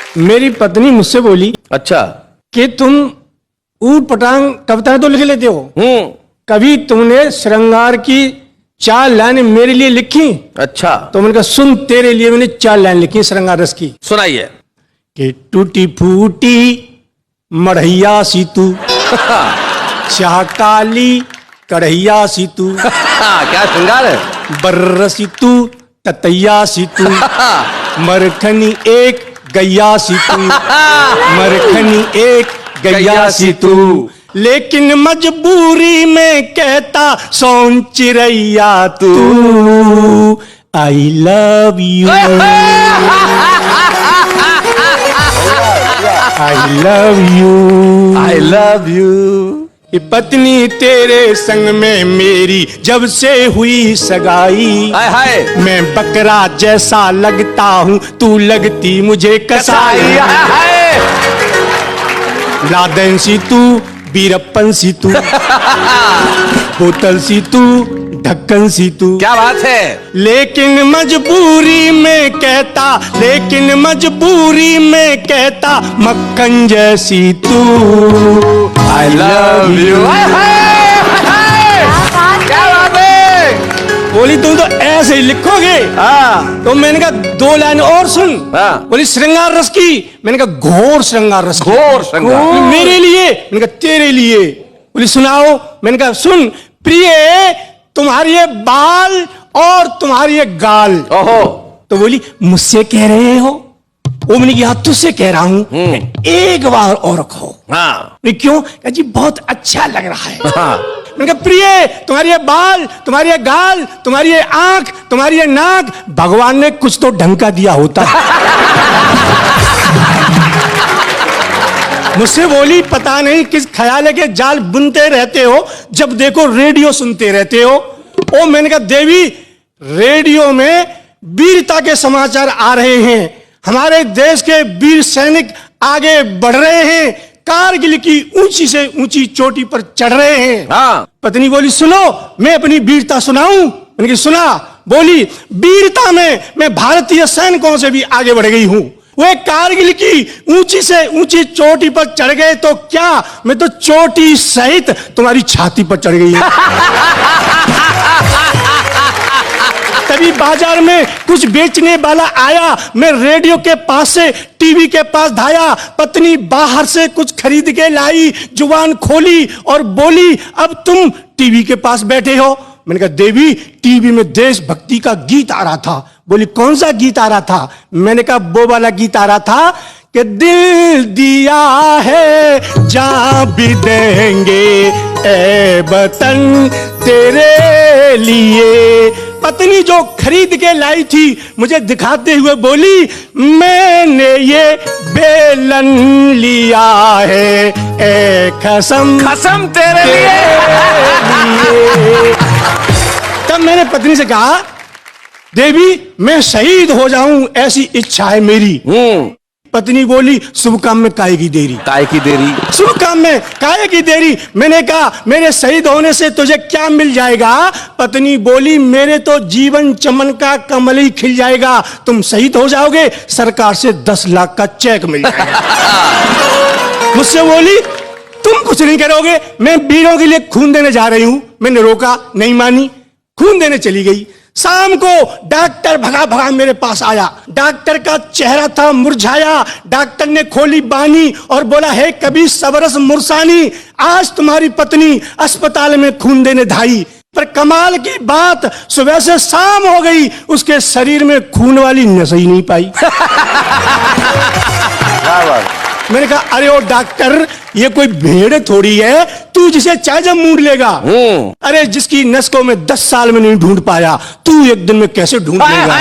मेरी पत्नी मुझसे बोली अच्छा। कि तुम ऊट पटांग कविताएं तो लिख लेते हो, कभी तुमने श्रृंगार की 4 लाइन मेरे लिए लिखी? अच्छा। तो मैंने कहा सुन, तेरे लिए मैंने 4 लाइन लिखी श्रृंगार रस की। सुनाइए। कि टूटी फूटी मढ़ैया सी तू, चाह काली कढ़ैया सी तू, क्या श्रृंगार है? बर्र सी तू ततैया सी तू, मरखनी एक गैया सी तू, मरखनी एक गैया सी तू, लेकिन मजबूरी में कहता सोन चिरैया तू, I love you, I love you, I love you. पत्नी तेरे संग में मेरी जब से हुई सगाई, हाय हाय, मैं बकरा जैसा लगता हूँ, तू लगती मुझे कसाई। लादेन सी तू, बीरप्पन सी तू, बोतल सी तू, ढक्कन सी तू। क्या बात है। लेकिन मजबूरी में कहता, लेकिन मजबूरी में कहता, मक्खन जैसी तू, आई लव यू। क्या बात है। बोली तुम तो ऐसे ही लिखोगे? हाँ। तो मैंने कहा 2 लाइन और सुन। हाँ। बोली श्रृंगार रस की। मैंने कहा घोर श्रृंगार रस की। घोर श्रृंगार। मेरे लिए। मैंने कहा तेरे लिए। बोली सुनाओ। मैंने कहा सुन, प्रिय तुम्हारी ये बाल और तुम्हारी ये गाल। ओहो। तो बोली मुझसे कह रहे हो? वो मैंने कहा तुझसे कह रहा हूं, एक बार और कहो। हाँ। क्यों? कहा जी बहुत अच्छा लग रहा है। हाँ। मैंने कहा प्रिय तुम्हारी ये बाल, तुम्हारी ये गाल, तुम्हारी ये आंख, तुम्हारी ये नाक, भगवान ने कुछ तो ढंग का दिया होता। मुझसे बोली पता नहीं किस ख्याल के जाल बुनते रहते हो, जब देखो रेडियो सुनते रहते हो। ओ मैंने कहा देवी, रेडियो में वीरता के समाचार आ रहे हैं, हमारे देश के वीर सैनिक आगे बढ़ रहे हैं, कारगिल की ऊंची से ऊंची चोटी पर चढ़ रहे हैं। हाँ। पत्नी बोली सुनो, मैं अपनी वीरता सुनाऊं? मैंने कहा सुना। बोली वीरता में मैं भारतीय सैनिकों से भी आगे बढ़ गई हूं। वे कारगिल की ऊंची से ऊंची चोटी पर चढ़ गए तो क्या, मैं तो चोटी सहित तुम्हारी छाती पर चढ़ गई। तभी बाजार में कुछ बेचने वाला आया, मैं रेडियो के पास से टीवी के पास धाया, पत्नी बाहर से कुछ खरीद के लाई, जुबान खोली और बोली अब तुम टीवी के पास बैठे हो। मैंने कहा देवी, टीवी में देशभक्ति का गीत आ रहा था। बोली कौन सा गीत आ रहा था? मैंने कहा वो वाला गीत आ रहा था कि दिल दिया है जान भी देंगे ए वतन तेरे लिए। पत्नी जो खरीद के लाई थी मुझे दिखाते हुए बोली मैंने ये बेलन लिया है ए कसम, कसम तेरे लिए। तब मैंने पत्नी से कहा देवी मैं शहीद हो जाऊं ऐसी इच्छा है मेरी। पत्नी बोली शुभ काम में काहे की देरी, काहे की देरी, शुभ काम में काहे की देरी। मैंने कहा मेरे शहीद होने से तुझे क्या मिल जाएगा? पत्नी बोली मेरे तो जीवन चमन का कमल ही खिल जाएगा, तुम शहीद हो जाओगे सरकार से 10 लाख का चेक मिल जाएगा। मुझसे बोली तुम कुछ नहीं करोगे, मैं वीरों के लिए खून देने जा रही हूं। मैंने रोका, नहीं मानी, खून देने चली गई। शाम को डॉक्टर भगा भगा मेरे पास आया, डॉक्टर का चेहरा था मुरझाया। डॉक्टर ने खोली बानी और बोला है कभी सबरस मुरसानी, आज तुम्हारी पत्नी अस्पताल में खून देने धाई, पर कमाल की बात सुबह से शाम हो गई उसके शरीर में खून वाली नस ही नहीं पाई। मैंने कहा अरे ओ डॉक्टर ये कोई भेड़ थोड़ी है तू जिसे चाहे जब मूड लेगा। अरे जिसकी नस को मैं 10 साल में नहीं ढूंढ पाया, तू एक दिन में कैसे ढूंढ लेगा?